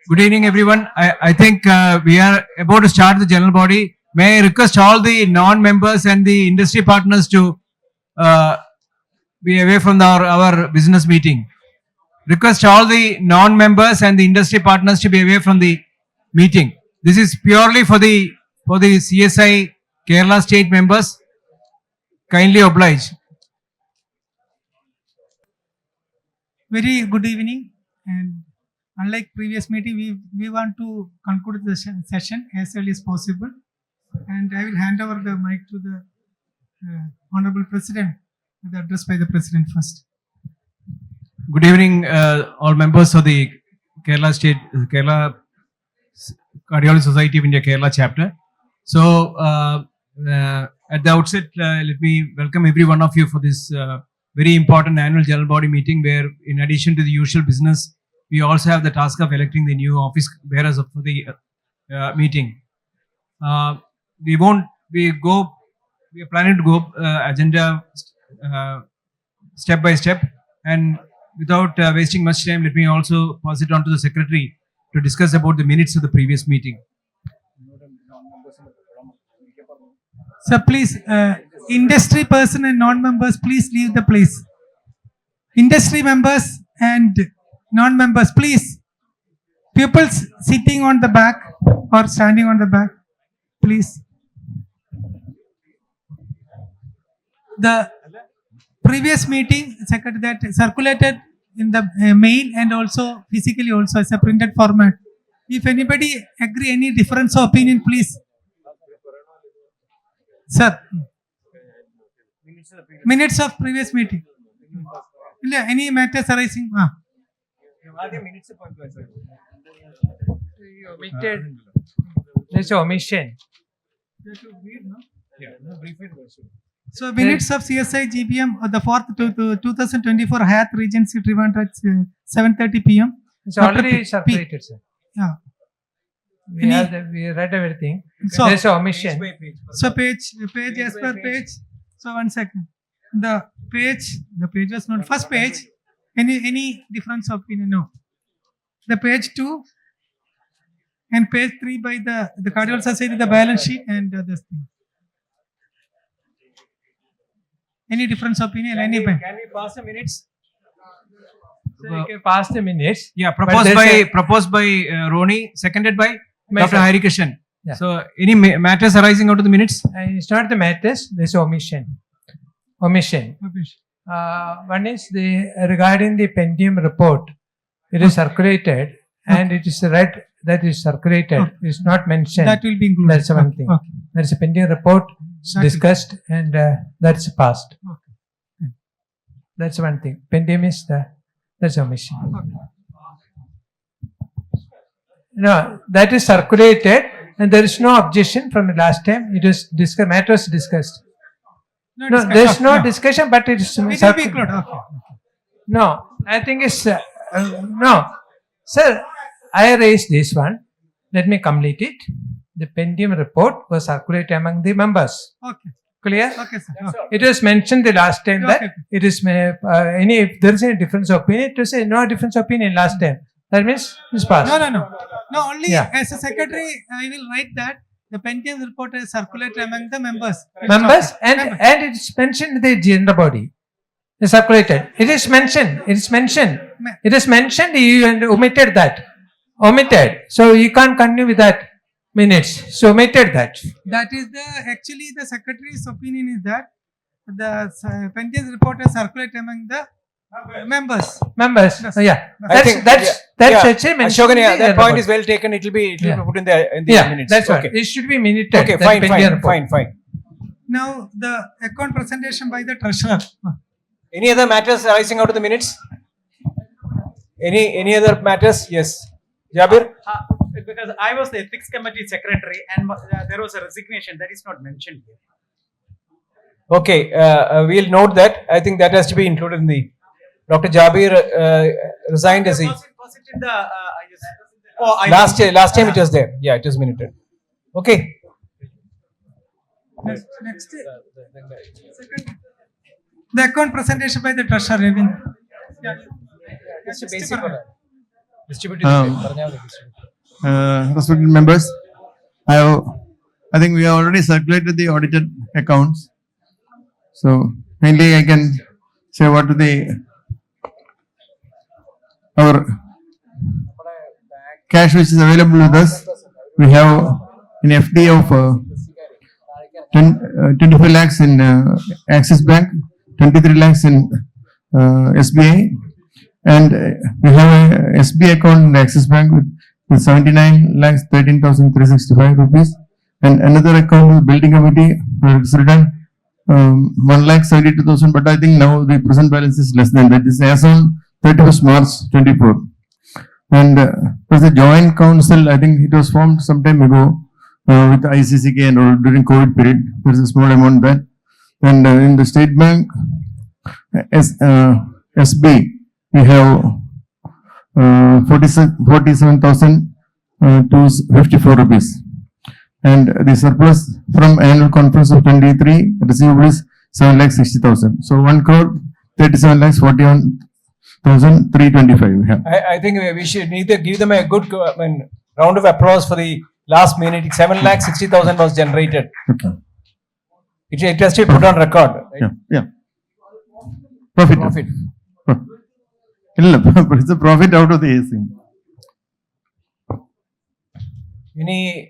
Good evening, everyone. I think we are about to start the general body. May I request all the non-members and the industry partners to uh, be away from our business meeting. Request all the non-members and the industry partners to be away from the meeting. This is purely for the CSI Kerala state members. Kindly oblige. Very good evening, and unlike previous meeting, we want to conclude the session as early as possible. And I will hand over the mic to the Honorable President with the address by the President first. Good evening, all members of the Kerala Cardiology Society of India Kerala chapter. So, at the outset, let me welcome every one of you for this very important annual general body meeting, where in addition to the usual business, we also have the task of electing the new office bearers for the meeting. We are planning to go agenda step by step, and without wasting much time, let me also pass it on to the secretary to discuss about the minutes of the previous meeting. So please, industry person and non-members, please leave the place. Industry members and non-members, please. People sitting on the back or standing on the back, please. The previous meeting that circulated in the mail and also physically also as a printed format. If anybody agree any difference of opinion, please. Sir. Minutes of previous meeting. Any matters arising? Omitted. There's omission. So minutes of CSI GBM the 4th to 2024 Hyatt Regency Trivandrum at 7:30 p.m. It's already separated, sir. Yeah. We read everything. So there's an omission. So page as per page. So 1 second. The page was not first page. Any difference of opinion? No. The page 2 and page 3 by the Cardiology Society, the balance sheet and this thing. Any difference of opinion? Can we pass the minutes? So you can pass the minutes. Yeah, proposed by Roni, seconded by Dr. Harikrishnan. Yeah. So, any matters arising out of the minutes? It's not the matters. There's omission. One is regarding the Pentium report. It is circulated and it is read that is circulated. It's not mentioned. That will be included. That's one thing. Okay. There is a Pentium report discussed and that's passed. Okay. That's one thing. Pentium is that's omission. Okay. No, that is circulated and there is no objection from the last time. It is discussed. Matter was discussed. No, there is no discussion, but it is. It will be included. Okay. No, I think it's no, sir. I raised this one. Let me complete it. The Pentium report was circulated among the members. Okay. Clear? Okay, sir. Okay. It was mentioned the last time that Okay. it is if there is any difference of opinion, to say no difference of opinion last time. That means it's passed. No. Only Yeah. as a secretary, I will write that the Pentium report is circulated among the members. Members and it is mentioned in the general body. It's circulated. It is mentioned. It is mentioned. It is mentioned. You omitted that. Omitted. So you can't continue with that minutes. So omitted that. That is actually the secretary's opinion is that the Pentium report is circulated among the members. Members. Yes. Yeah. I think- That's actually mentioned. Ashokan, in the that general point body. is well taken. It will be Yeah. put in the minutes. That's okay. right. It should be minuted. Okay, that fine, Pentium report. fine. Now the account presentation by the treasurer. Any other matters arising out of the minutes? Any other matters? Yes. Jabir? Because I was the ethics committee secretary and there was a resignation that is not mentioned here. Okay, we'll note that. I think that has to be included in the. Dr. Jabir resigned as he. Was it in the? Oh, Last time it was there. Yeah, it was minuted. Okay. Next. Second. The account presentation by the treasurer. Ravindra. Yeah. Just a basic one. Distribute Respected members, I think we have already circulated the audited accounts. So mainly I can say what to our cash which is available with us. We have an FD of 25 lakhs in Axis Bank, 23 lakhs in SBI, and we have a SBI account in Axis Bank with 79 lakhs 13,365 rupees, and another account with building committee it's written 1 lakh 72,000, but I think now the present balance is less than that. This is as on 31st March 24. And there's a joint council, I think it was formed some time ago with ICCK and all during COVID period. There's a small amount there. And in the State Bank, SB, we have 47,254 rupees. And the surplus from annual conference of 23 receivable is 7,60,000. So 1 crore 37 lakhs 41,325 we have. I think we should neither give them a good round of applause for the last minute. 7,60,000 was generated. Okay. It has to be put on record. Right? Yeah. Profit. It's a profit out of the AC. Any,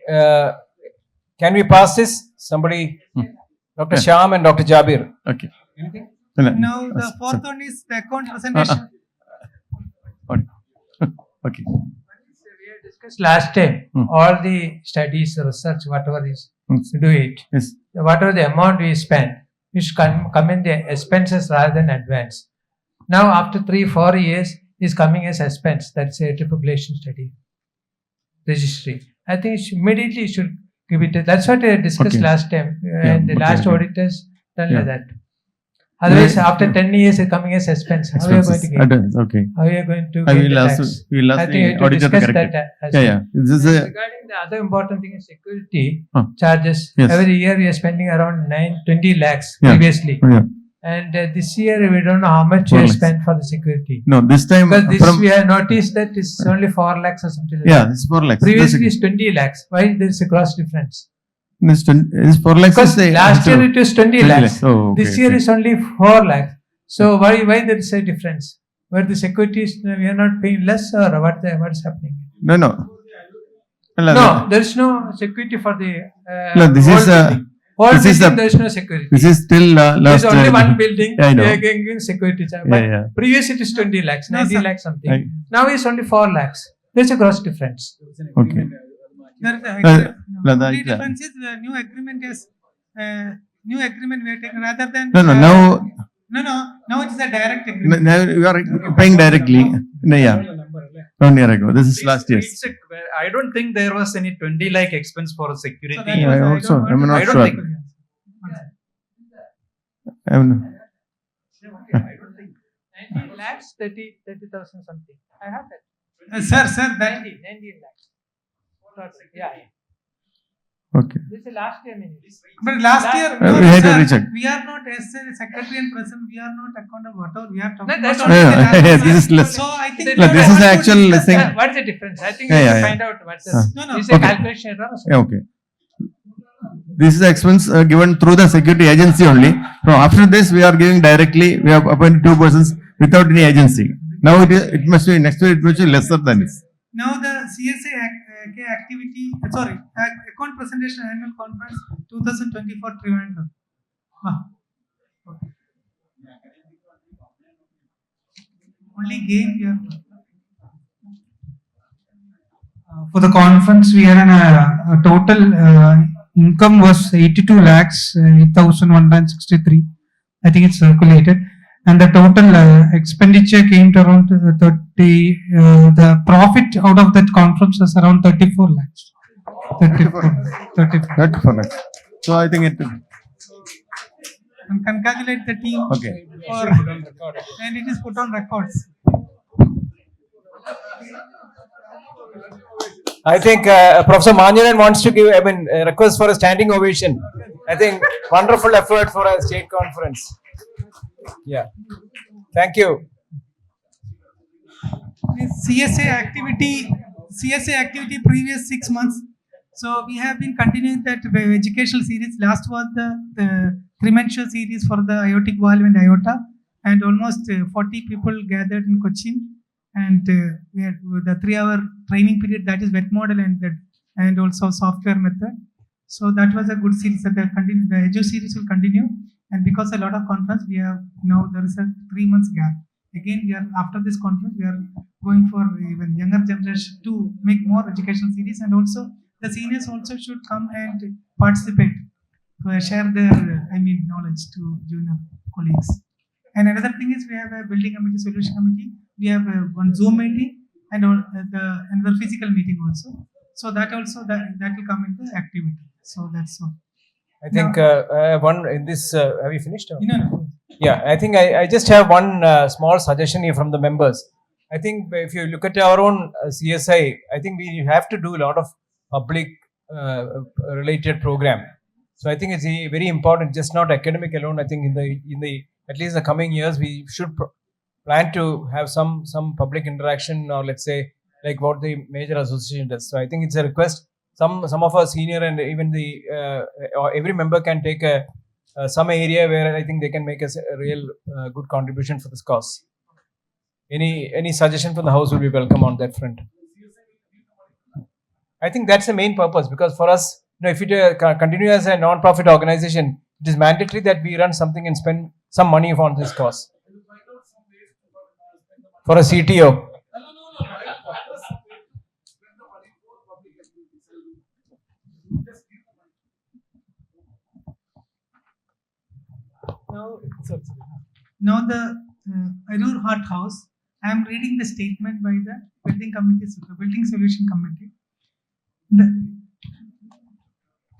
can we pass this? Somebody, Dr. Yeah. Shyam and Dr. Jabir. Okay. Anything? Now the fourth one is the account presentation. Okay. We have discussed last time, all the studies, research, whatever is to do it. Yes. Whatever the amount we spend, we should come in the expenses rather than advance. Now, after 3-4 years, is coming as expense. That's a fibrillation study registry. I think immediately should give it. That's what I discussed Okay. last time, Yeah, and the okay, last okay. auditors done Yeah. like that. Otherwise, Yeah. after 10 years, it's coming as expense. How are you going to get? Okay. How are you going to I get will the ask. tax? We will I ask think the we have to auditor to discuss correct that. it. Yeah. This is a Regarding the other important thing is security Huh. charges. Yes. Every year we are spending around 20 lakhs Yeah. previously. yeah. And this year we don't know how much 4 we lakhs. spent for the security. No, this time Because this from we have noticed that it's only 4 lakhs or something like yeah, that. it's 4 lakhs. Previously it's 20 lakhs. Why there is a gross difference? This 4 lakhs. Because is the last year it was 20 20 lakhs. lakhs. Oh, okay, This year okay. is only 4 lakhs. So why there is a difference? Where the security is we are not paying less or what is happening? No. No, there is no security for the. No, this whole is building. Whole this is building, the- there is no security. This is still last. There's only one building. Yeah, I know. They are giving security charge. But Yeah. previous it is 20 lakhs, No, 90 sir. lakhs something. I- Now it's only 4 lakhs. There's a gross difference. Okay. There is a no, only that- difference is the new agreement is new agreement we are taking rather than No. now it is a direct agreement. Now you are paying directly. No, yeah. 1 year ago. This is last year's. I don't think there was any 20 lakh expense for security. So that Yeah, was- I don't also- want I'm to- not I don't sure. think. I'm- 90 lakhs, 30,000 something. I have that. Sir, that 90 lakhs. Yeah. Okay. This is last year minutes. but last year we had to sir, recheck. we are not as a secretary and president. We are not accountable. Whatever we are No, talking that's about. what- only the Yeah, last this year. is less. So I think No, this is the actual thing. What is the difference? I think Yeah, we have yeah, to find out what's the. No. This is a Okay. calculation error or something. Yeah, okay. This is the expense given through the security agency only. So after this, we are giving directly. We have appointed 2 persons without any agency. Now it must be next year. It must be lesser than this. Now the CSA activity, account presentation annual conference 2024 Trivandrum. Okay. Only gain we are. For the conference, we had a total income was 82 lakhs, 8,163. I think it's circulated. And the total expenditure came to around 30, the profit out of that conference was around 34 lakhs. 34. Not for next. So I think it. And congratulate the team Okay. for, and it is put on records. I think Professor Manjanan wants to give, a request for a standing ovation. I think wonderful effort for a state conference. Yeah. Thank you. CSA activity previous 6 months. So we have been continuing that educational series. Last was the Crimentia series for the aortic valve and aorta, and almost 40 people gathered in Cochin, and we had the 3-hour training period, that is wet model and also software method. So that was a good series. That the edu series will continue, and because a lot of conference, we have now there is a 3 months gap. Again, we are after this conference, we are going for even younger generation to make more educational series, and also the seniors also should come and participate, share their knowledge to junior colleagues. And another thing is we have a building committee, solution committee. We have one Zoom meeting and another physical meeting also. So that also that will come into activity. So that's all. I think one in this. Have you finished? Or? No. Yeah, I think I just have one small suggestion here from the members. I think if you look at our own CSI, I think we have to do a lot of public related program. So I think it's very important, just not academic alone. I think in the at least the coming years, we should plan to have some public interaction, or let's say like what the major association does. So I think it's a request. Some of our senior and even the or every member can take some area where I think they can make a real good contribution for this cause. Any suggestion from the house will be welcome on that front. I think that's the main purpose, because for us, if we continue as a non-profit organization, it is mandatory that we run something and spend some money on this cause. For a CTO. Now the Arur Hart House, I am reading the statement by the Building Solution Committee.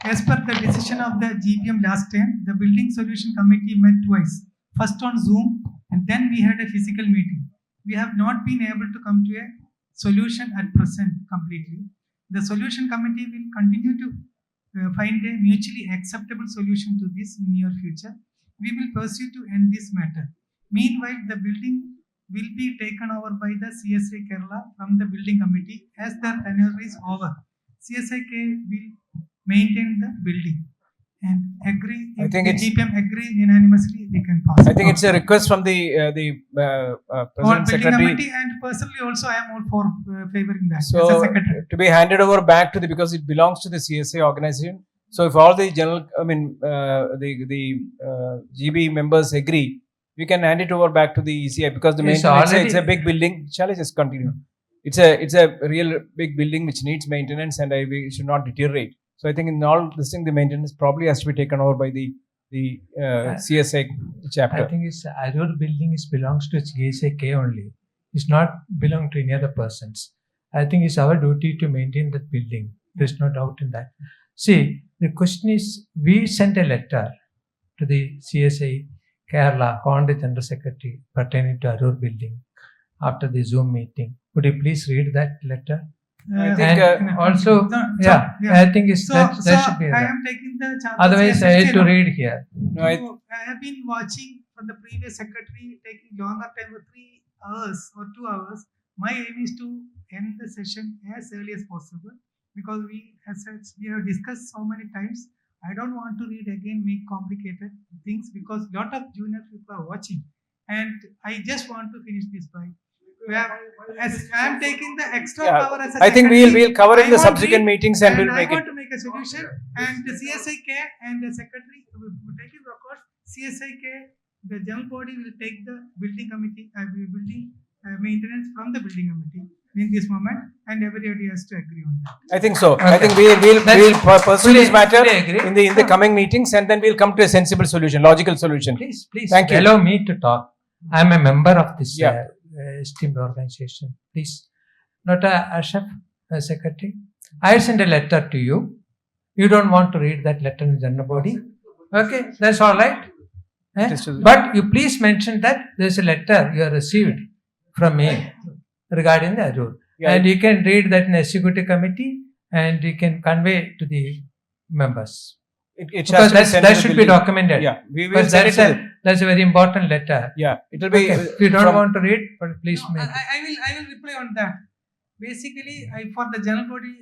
As per the decision of the GBM last time, the Building Solution Committee met twice. First on Zoom, and then we had a physical meeting. We have not been able to come to a solution at present completely. The Solution Committee will continue to find a mutually acceptable solution to this in near future. We will pursue to end this matter. Meanwhile, the building will be taken over by the CSI Kerala from the building committee as their tenure is over. CSIK will maintain the building and agree. I think the it's- GPM agree unanimously, we can pass. I think it's a request from the Or President building Secretary. committee, and personally also I am all for favoring that as a So secretary. to be handed over back to because it belongs to the CSA organization. So if all the GB members agree, we can hand it over back to the ECI, because the It's maintenance, already- it's a big building. Shall I just continue? It's a real big building which needs maintenance, and we should not deteriorate. So I think in all this thing, the maintenance probably has to be taken over by the CSA chapter. I think it's Arur building belongs to GSIK only. It's not belong to any other persons. I think it's our duty to maintain that building. There's no doubt in that. See, the question is, we sent a letter to the CSI Kerala, on the General Secretary, pertaining to Arur building after the Zoom meeting. Would you please read that letter? I think, And also, yeah. I think it's that should be I there. am taking the charge. Otherwise, I had to read here. No, I have been watching for the previous secretary taking longer time, 3 hours or 2 hours. My aim is to end the session as early as possible, because we have discussed so many times. I don't want to read again, make complicated things, because lot of junior people are watching, and I just want to finish this by. As I am taking the extra Yeah, power as a I think secretary, we'll cover in I the want subsequent read, meetings and we'll I make want it. to make a solution, and the CSIK and the secretary will take it record. CSIK, the general body will take the building committee, building maintenance from the building committee in this moment, and everybody has to agree on that. I think so. I Okay. think we'll pursue this matter fully agree. in the coming meetings, and then we'll come to a sensible solution, logical solution. Please Thank you. allow me to talk. I am a member of this Yeah. esteemed organization. Please, not Ashraf, secretary. I send a letter to you. You don't want to read that letter in general body. Okay, that's all right. Just to- But you please mention that there is a letter you have received from me regarding the Arur. Yeah. And you can read that in the executive committee, and you can convey to the members. It has Because to be sent that to the should be building. documented. Yeah, we will Because send it that's to a That's a very important letter. Yeah, it will be. Okay. If you don't from- want to read, but please No, make it. I will reply on that. Basically, for the general body,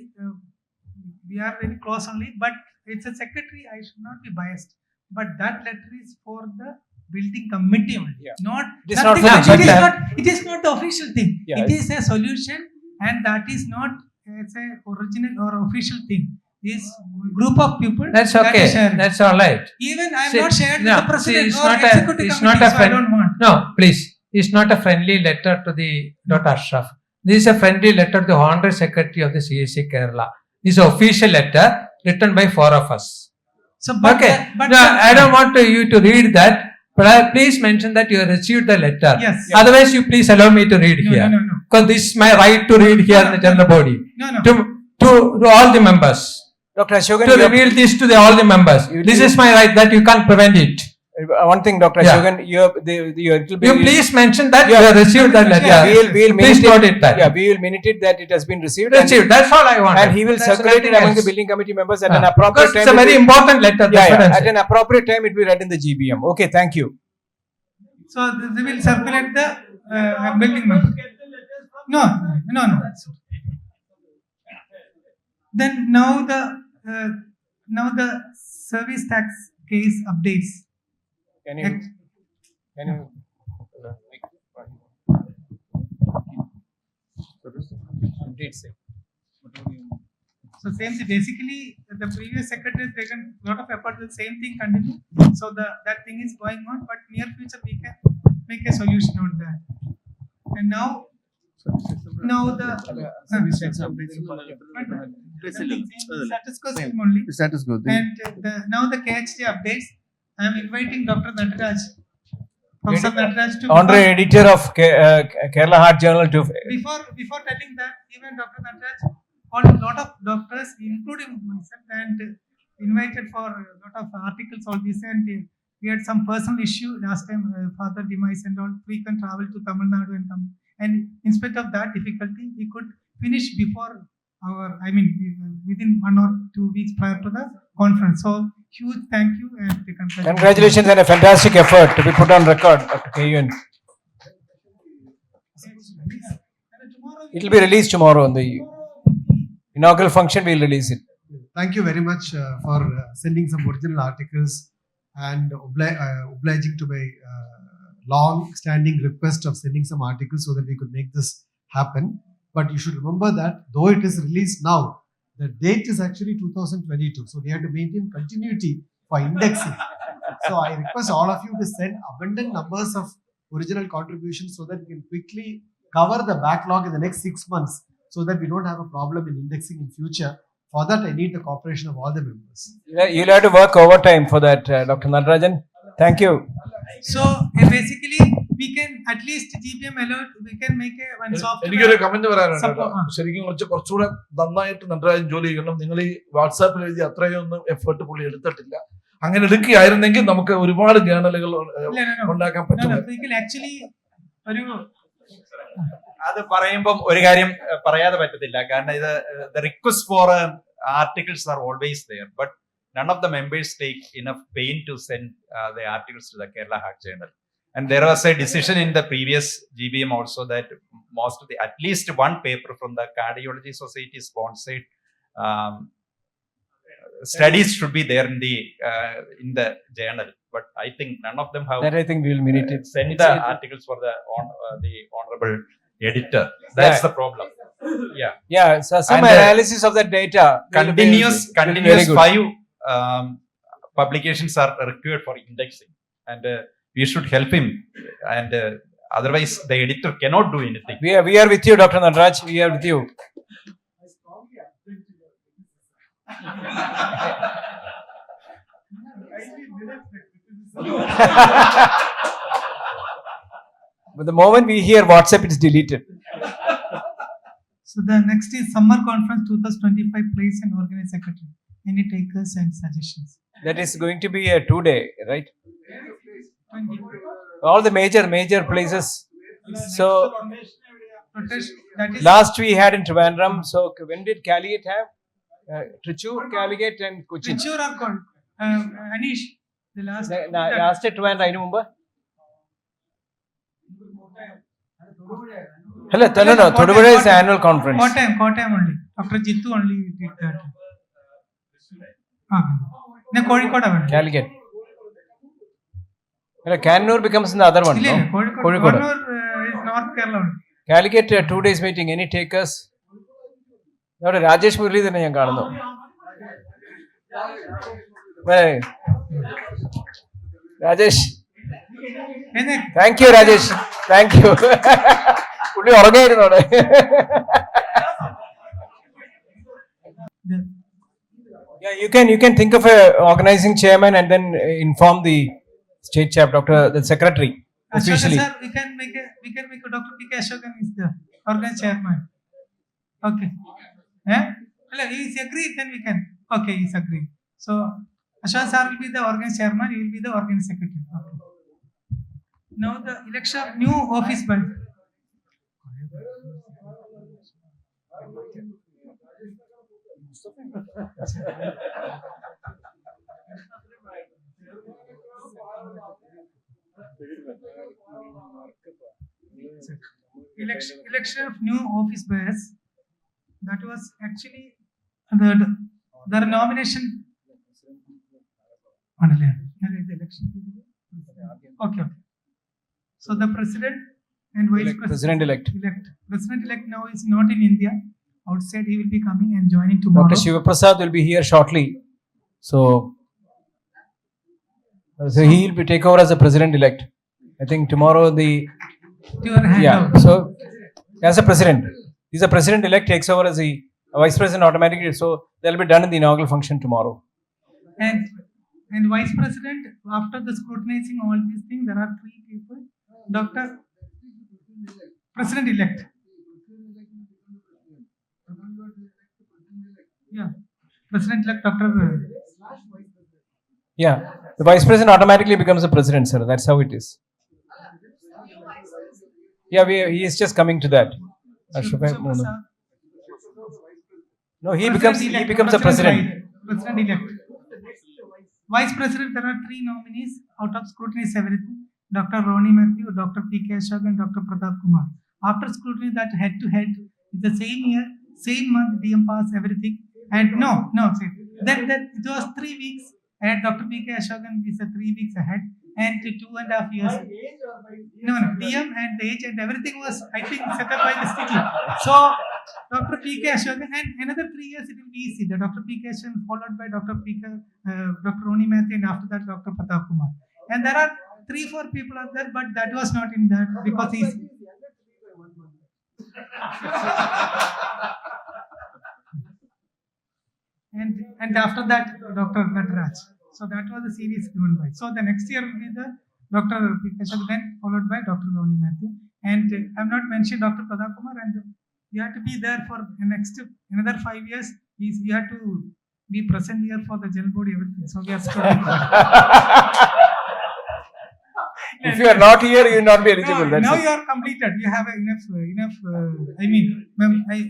we are very close only, but it's a secretary, I should not be biased. But that letter is for the building committee only, Yeah. not. It is not nothing for the much. It is GBM. not. It is not the official thing. Yeah. It is a solution, and that is not. It's a original or official thing. This group of people. That's that okay. is sharing. That's all right. Even I am See, not shared no, with the president see, it's or not a- executive it's committee, not a so I friend- don't want. No, please. It's not a friendly letter to the Dr. Ashraf. This is a friendly letter to the Honorary Secretary of the CAC Kerala. This is an official letter written by 4 of us. So, but Okay. but No, I don't want you to read that, but please mention that you have received the letter. Yes. Otherwise, you please allow me to read No, here. no. Because this is my right to read here in the general body. No. To all the members. Dr. Ashokan, To reveal this to all the members. This is my right that you can't prevent it. one thing, Dr. Yeah. Ashokan, it will be. You please mention that you have received that letter. Yeah, we'll Please minute note it that. Yeah, we will minute it that it has been received. Received. That's all I want. And he will circulate it among the building committee members at an appropriate Because time. it's a very important letter. Yeah, that's what I'm at saying. an appropriate time it will be read in the GBM. Okay, thank you. So they will circulate the building member. No. Then now the service tax case updates. Can you update say? So same thing. Basically, the previous secretary has taken a lot of effort. The same thing continue. So that thing is going on. But near future we can make a solution on that. And now the status quo same only. Status quo. And now the KHJ updates. I am inviting Dr. Nataraj, Professor Nataraj to. Honorary editor of Kerala Heart Journal to. Before telling that, even Dr. Nataraj, a lot of doctors, including myself, and invited for a lot of articles on this, and we had some personal issue last time, father demise and all, frequent travel to Tamil Nadu and come. And in spite of that difficulty, we could finish before within 1 or 2 weeks prior to the conference. So huge thank you and Congratulations and a fantastic effort to be put on record, Dr. KUN. It will be released tomorrow on the inaugural function. We will release it. Thank you very much for sending some original articles and obliging to my long-standing request of sending some articles so that we could make this happen. But you should remember that though it is released now, the date is actually 2022. So we have to maintain continuity for indexing. So I request all of you to send abundant numbers of original contributions so that we can quickly cover the backlog in the next 6 months so that we don't have a problem in indexing in future. For that, I need the cooperation of all the members. You'll have to work overtime for that, Dr. Natarajan. Thank you. So basically, we can at least GPM alert. We can make one software. എനിക്കൊരു comment പറയാനുണ്ട് കേട്ടോ. Support, ശരിക്കും കുറച്ചുകൂടെ നന്നായിട്ട് നടരാജൻ ജോലി ചെയ്യണം. നിങ്ങൾ ഈ വാട്സാപ്പിൽ എഴുതി അത്രയൊന്നും എഫേർട്ട് പുള്ളി എടുത്തിട്ടില്ല. അങ്ങനെ എടുക്കുകയായിരുന്നെങ്കിൽ നമുക്ക് ഒരുപാട് ജേണലുകൾ ഉണ്ടാക്കാൻ പറ്റും. Actually, ഒരു അത് പറയുമ്പം ഒരു കാര്യം പറയാതെ പറ്റത്തില്ല. കാരണം ഇത് the request for articles are always there, but none of the members take enough pain to send the articles to the Kerala Heart Journal. And there was a decision in the previous GBM also that most of at least one paper from the Cardiology Society sponsored studies should be there in the journal. But I think none of them have. That I think we will minute it. Send the articles for the honorable editor. That's the problem. Yeah. So some And, analysis of the data. Continuous very good. 5 publications are required for indexing, and we should help him. And otherwise, the editor cannot do anything. We are with you, Dr. Nataraj. We are with you. But the moment we hear WhatsApp, it's deleted. So the next is Summer Conference 2025 Place and Organize Secretary. Any takers and suggestions? That is going to be a 2-day, right? All the major places. So That is last we had in Trivandrum. So when did Calicut have? Trichur, Calicut and Cochin. Trichur are called Anish. The last. Last Trivandrum അതിനു മുമ്പ് അല്ല Thodupuzha is annual conference. Kottayam only. Dr. Jittu only did that. Then Kozhikode only. Calicut. Kannur becomes the other one. ഇല്ല, No? Kozhikode. Kozhikode. Kannur is North Kerala only. Calicut 2 days meeting. Any takers? അവിടെ രാജേഷ് മുരളി തന്നെ ഞാൻ കാണുന്നു. Rajesh, Then thank you Rajesh, thank you. പുള്ളി ഉറങ്ങായിരുന്നു അവിടെ. Yeah, you can think of a organizing chairman and then inform the state the secretary Ashokan officially. sir, we can make Dr. P.K. Ashokan is the organ chairman. Okay. He is agreed, then we can. Okay, he is agreed. So Ashok sir will be the organ chairman, he will be the organ secretary. Okay. Now the election of new office building. Election of new office bearers. That was actually the nomination. Okay. So the president and vice president President-elect. President-elect now is not in India. Outside, he will be coming and joining tomorrow. Dr. Shiva Prasad will be here shortly. So he will be take over as the president-elect. I think tomorrow Your hand yeah. out. So as a president, he's a president-elect, takes over as the vice president automatically. So that will be done in the inaugural function tomorrow. And vice president, after the scrutinizing all these things, there are 3 people. Dr. President-elect. Yeah. President-elect Dr. Yeah. The vice president automatically becomes the president, sir. That's how it is. Yeah, he is just coming to that. Ashoka, no, no. No, he becomes the president. President-elect. Vice president, there are 3 nominees out of scrutinize everything. Dr. Ronnie Matthew, Dr. P.K. Ashok and Dr. Pratap Kumar. After scrutiny that head to head, it's the same year, same month, DM pass everything. And then it was 3 weeks and Dr. P.K. Ashokan is 3 weeks ahead and 2.5 years. No, DM and the age and everything was, I think, set up by the city. So Dr. P.K. Ashokan and another 3 years it will be easy. The Dr. P.K. Ashokan followed by Dr. Dr. Ronnie Matthew and after that Dr. Pratap Kumar. And there are 3-4 people are there, but that was not in that because he's. And after that, Dr. Nataraj. So that was the series given by. So the next year will be the Dr. P.K. Ashokan, then followed by Dr. Ronnie Matthew. And I have not mentioned Dr. Pratap Kumar, and you have to be there for the next another 5 years. You have to be present here for the general body, everything. So we are studying. If you are not here, you will not be eligible. No, That's now it. you are completed. You have enough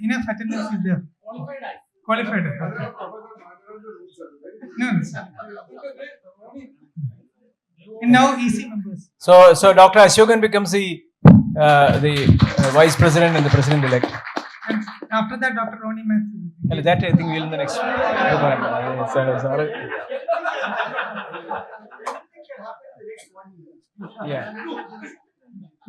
enough attendance is there. Qualified. No, sir. And now EC members. So Dr. Ashokan becomes the vice president and the president-elect. And after that, Dr. Ronnie Matthew. Well, that I think we'll in the next. Sorry. Yeah.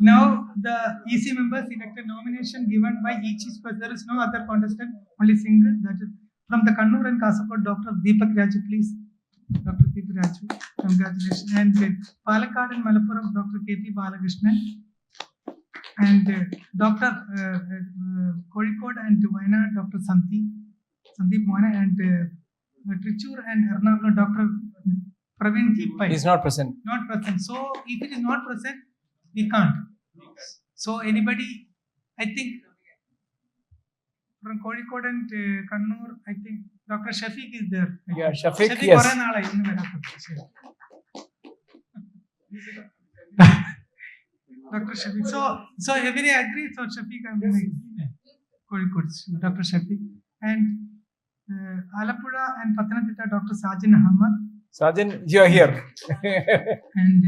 Now the EC members elected nomination given by each person. There is no other contestant, only single. That is from the Kannur and Kasaragod, Dr. Deepak Raju, please. Dr. Deepak Raju, congratulations. And Palakkad and Malappuram, Dr. K.P. Balakrishnan. And Dr. Kozhikode and Wayanad, Dr. Sandeep Mohan, and Trichur and Ernakulam, Dr. Praveen G. Pai. He's not present. Not present. So if it is not present, we can't. So anybody, I think from Kozhikode and Kannur, I think Dr. Shafiq is there. Yeah, Shafiq, Shafiq yes. കുറെ നാളായി ഇന്ന് വരാത്തത്. Dr. Shafiq. So everybody agrees. So Shafiq, I'm going Kozhikode, Dr. Shafiq, and Alappuzha and Pathanamthitta, Dr. Sajin Ahmad, Sergeant, you are here. And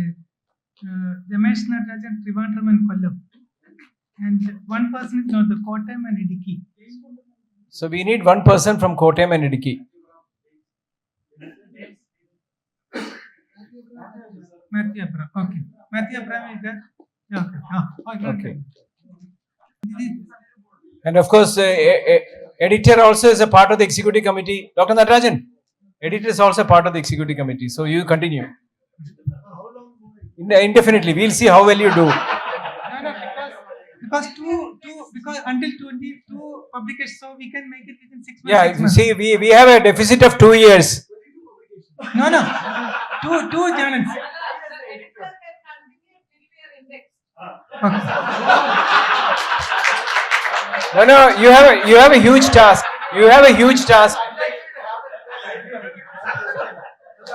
Ramesh Natarajan, Trivandrum and Kollam. And one person is not the Kottayam and Idiki. So we need one person from Kottayam and Idiki. Matthew Abram. Okay. Matthew Abram is there. Yeah, okay. Okay. And of course, editor also is a part of the executive committee. Dr. Natarajan, editor is also part of the executive committee. So you continue. Indefinitely. We'll see how well you do. No, because because until 22 publications, so we can make it within 6 months. Yeah, 6 you months. see, we have a deficit of 2 years. No. Two journals. Okay. No, you have a huge task. You have a huge task.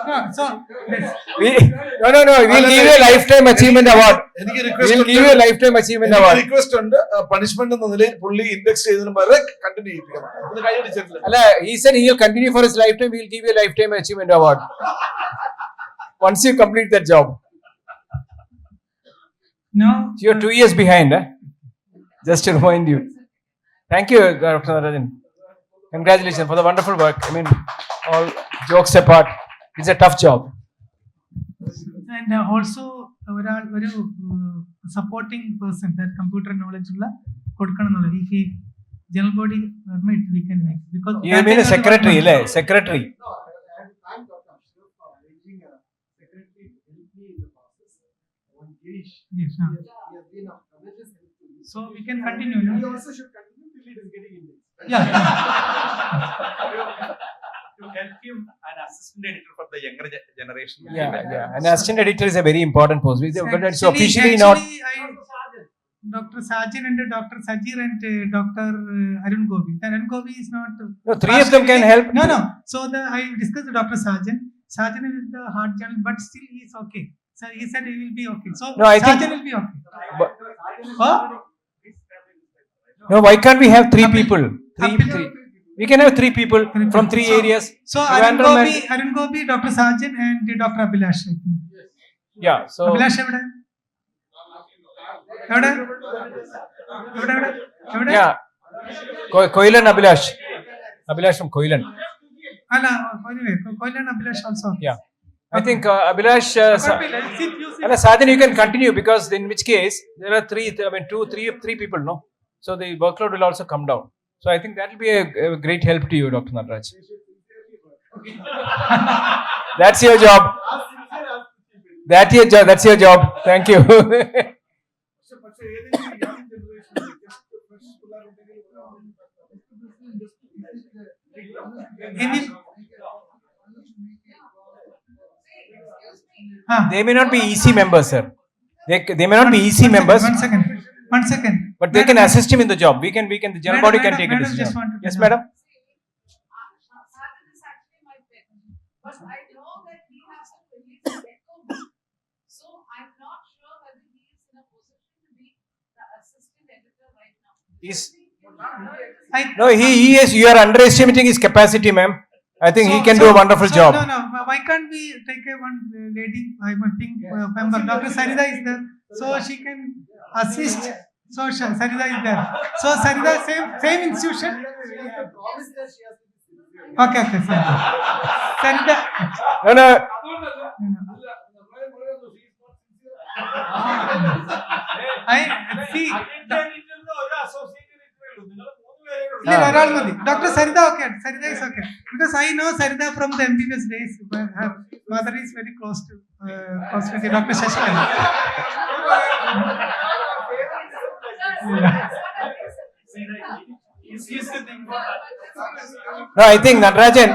No, so yes. We'll give you a lifetime achievement award. എനിക്ക് We'll give you a lifetime achievement award. Request ഉണ്ട് punishment എന്ന നിലയിൽ പുള്ളി index ചെയ്തതിന് വരെ continue ചെയ്യിപ്പിക്കണം ഒന്ന് കൈയടിച്ചിട്ടില്ല Allah, he said he'll continue for his lifetime. We'll give you a lifetime achievement award. Once you complete that job. Now You're 2 years behind. Just to remind you. Thank you, Dr. Natarajan. Congratulations for the wonderful work. I mean, all jokes apart, it's a tough job. and also ഒരു supporting person that computer knowledge ഉള്ള കൊടുക്കണം എന്നുള്ളത്. If he general body permit, we can make because You mean a secretary, le? Secretary. I'm Dr. Ashraf for arranging a secretary to help me in the process. One Girish. Yes, He has been of tremendous help to me. so we can continue. He No? also should continue till it is getting in there. Yeah. To help him, an assistant editor for the younger generation. will be Yeah, better. yeah. An assistant editor is a very important post. But it's Actually, officially not. Dr. Sajin and Dr. Sajir and Dr. Arun Gobi. Arun Gobi is not. No, 3 of them can help. No. So I discussed with Dr. Sajin. Sajin is the hard journal, but still he is okay. So he said he will be okay. So No, I think- Sajin will be okay. But- Huh? No, why can't we have 3 Appeal. people? Appeal. Three. We can have 3 people from 3 areas. So Trivandrum Arun Gobi, Dr. Sajin and Dr. Abhilash. I think. Yeah, so. Abhilash എവിടെ? എവിടെ? Yeah. Koilan Abhilash. Abhilash from Koilan. അല്ല കൊയിലാണ് Abhilash also. Yeah. I think Abhilash. കുഴപ്പമില്ല. Sadhan, you can continue because in which case there are 3 people, no? So the workload will also come down. So I think that will be a great help to you, Dr. Nataraj. That's your job. That's your job. Thank you. പക്ഷെ ഏതെങ്കിലും young generation fresh പിള്ളേരുണ്ടെങ്കിൽ They may not be EC members, sir. They may not be EC members, One second. but they can assist him in the job. The general body can take a Madam decision. just wanted to Yes, know. madam. Sadhan is actually my pet, but I know that he has to release the echo book. So I'm not sure whether he is in a position to be the assistant editor right now. No, he is. You are underestimating his capacity, ma'am. I think he can do a wonderful job. No. Why can't we take one lady? I think member Dr. Sarida is there, so she can assist. So Sarida is there. So Sarida, same institution. Okay. Sarida. No. I see. ഒരാൾ മതി. Dr. Sarida, okay. Sarida is okay because I know Sarida from the MBBS days. Her mother is very close to Dr. Shashikala. No, I think Natarajan.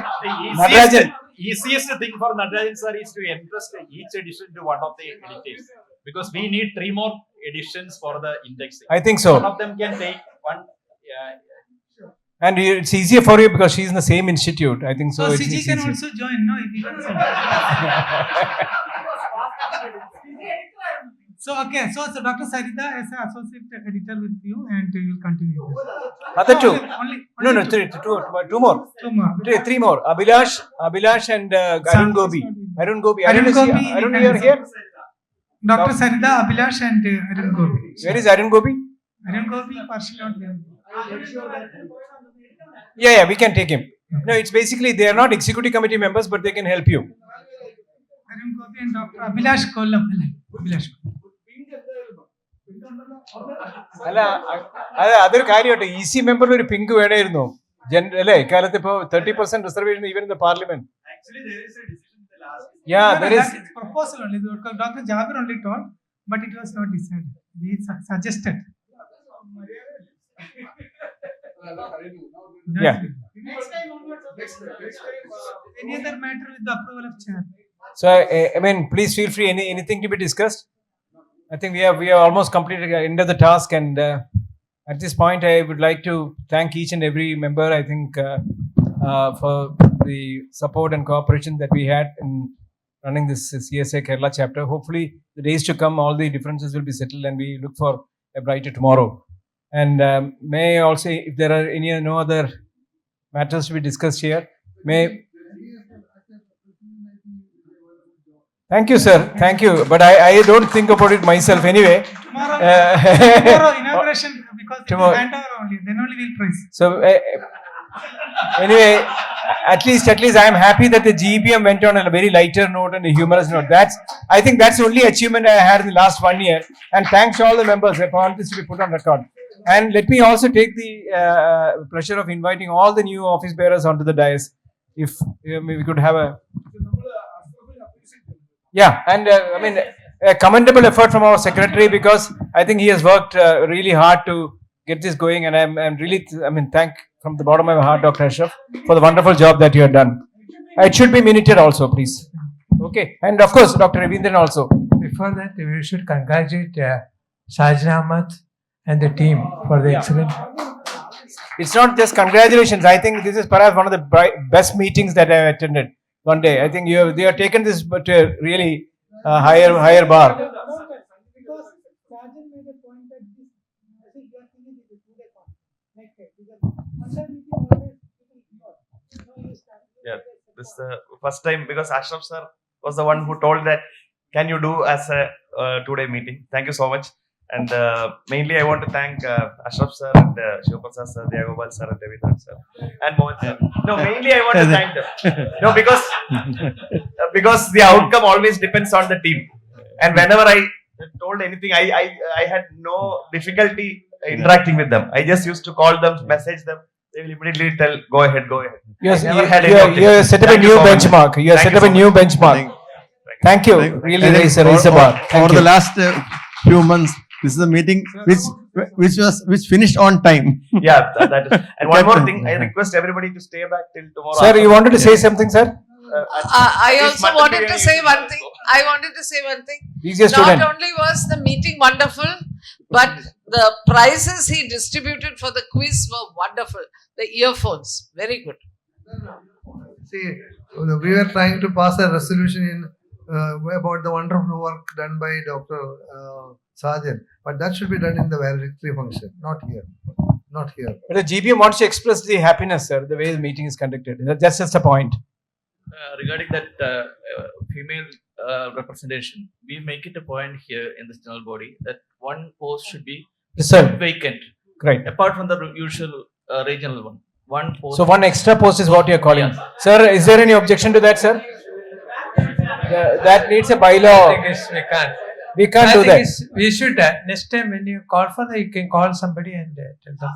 Easiest thing for Natarajan sir is to entrust each edition to one of the editors, because we need 3 more editions for the indexing. I think so. One of them can take one. And it's easier for you because she's in the same institute. I think so. So It's CG easier. can also join. No, if he wants to. So Dr. Sarida as an associate editor with you, and you will continue. Other 2. Only No, 2 more. Two more. 3 more. Abhilash and Arun Gobi. Sam is not with Arun Gopi. Arun is here. Gopi, Arun, we you are can- here? Dr. Sarida, Abhilash, and Arun Gopi. Where is Arun Gopi? Arun Gopi, partially on them. Yeah, we can take him. No, it's basically they are not executive committee members, but they can help you. Arun Gopi and Dr. Abhilash Kollam. Abhilash. അല്ല അതൊരു കാര്യമായിട്ട് EC മെമ്പറിന് ഒരു pink വേണമായിരുന്നു അല്ലേ ഇക്കാലത്ത് ഇപ്പൊ 30% reservation even in the parliament. Yeah, there is. That proposal only. Dr. Jabir only told, but it was not decided. He suggested. Yeah. Any other matter with the approval of chair? So I mean, please feel free. Anything to be discussed? I think we have almost completed the end of the task, and at this point, I would like to thank each and every member. I think for the support and cooperation that we had in running this CSA Kerala chapter. Hopefully, the days to come, all the differences will be settled, and we look for a brighter tomorrow. And may I also, if there are no other matters to be discussed here, may. Thank you, sir. Thank you. But I don't think about it myself anyway. Tomorrow inauguration, because Tomorrow. it is handover only. Then only we'll praise. So anyway, at least I am happy that the GPM went on a very lighter note and a humorous note. I think that's the only achievement I had in the last 1 year. And thanks to all the members for all this to be put on record. And let me also take the pleasure of inviting all the new office bearers onto the dais. If we could have a. Yeah, and I mean, a commendable effort from our secretary, because I think he has worked really hard to get this going, and I'm really, thank from the bottom of my heart, Dr. Ashraf, for the wonderful job that you have done. It should be minuted also, please. Okay, and of course, Dr. Ravindran also. Before that, we should congratulate Sajid Ahmad and the team for the excellent. It's not just congratulations. I think this is perhaps one of the best meetings that I have attended one day. I think they have taken this to a really higher bar. Because Sergeant made a point that this, I think you are thinking it is today point. Next day, because under meeting always people ignore. No, you start. Yeah, this is the first time, because Ashraf sir was the one who told that, can you do as a 2-day meeting? Thank you so much. And mainly I want to thank Ashraf sir and Shivaprasad sir, Diagopal sir and Ravindran sir and Mohan sir. No, mainly I want to thank them. No, because the outcome always depends on the team. And whenever I told anything, I had no difficulty interacting with them. I just used to call them, message them. They will immediately tell, go ahead. Yes, I never had any you have objection. set up a Thank you new so much. benchmark. You have Thank set you up a so new much. benchmark. Thank you. Really, raise a bar. Thank Over you. the last few months, this is a meeting which finished on time. Yeah, that is. And one more thing, I request everybody to stay back till tomorrow. Sir, you wanted to say something, sir? I This also mutton wanted to biryani say is one thing. I wanted to say one thing. He's a Not student. only was the meeting wonderful, but the prizes he distributed for the quiz were wonderful. The earphones, very good. See, we were trying to pass a resolution in about the wonderful work done by Dr. Sajan, but that should be done in the valedictory function, not here. Not here. But the GPM wants to express the happiness, sir, the way the meeting is conducted. That's just a point. Regarding that female representation, we make it a point here in the general body that one post should be Yes, sir. vacant, Right. apart from the usual regional one. One post. So one extra post is what you are calling. Yeah. Sir, is there any objection to that, sir? That needs a I bylaw. think we can't. We can't I do think that. we should next time when you call for that, you can call somebody and tell them.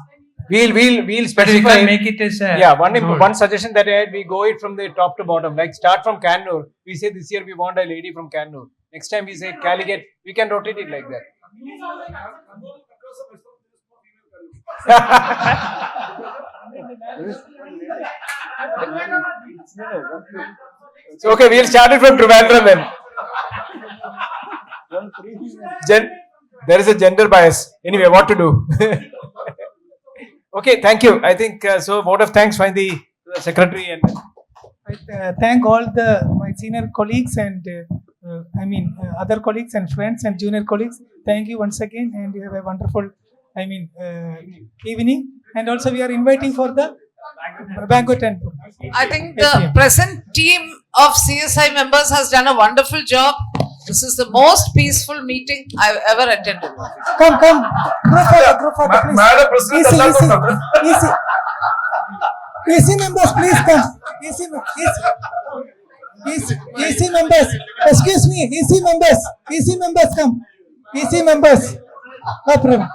We'll But we specify. can make it as a Yeah, rule. one suggestion that I had, we go it from the top to bottom. Like start from Kannur. We say this year we want a lady from Kannur. Next time we say Calicut. We can rotate it like that. So okay, we'll start it from Trivandrum then. There is a gender bias. Anyway, what to do? Okay, thank you. I think so. Vote of thanks by the secretary and. I thank all my senior colleagues and other colleagues and friends and junior colleagues. Thank you once again, and you have a wonderful evening. And also we are inviting for the banquet and food. I think the present team of CSI members has done a wonderful job. This is the most peaceful meeting I've ever attended. Come. Group photo, please. Madam President, Easy. Easy members, please come. Easy members. Excuse me. Easy members come. Easy members. No problem.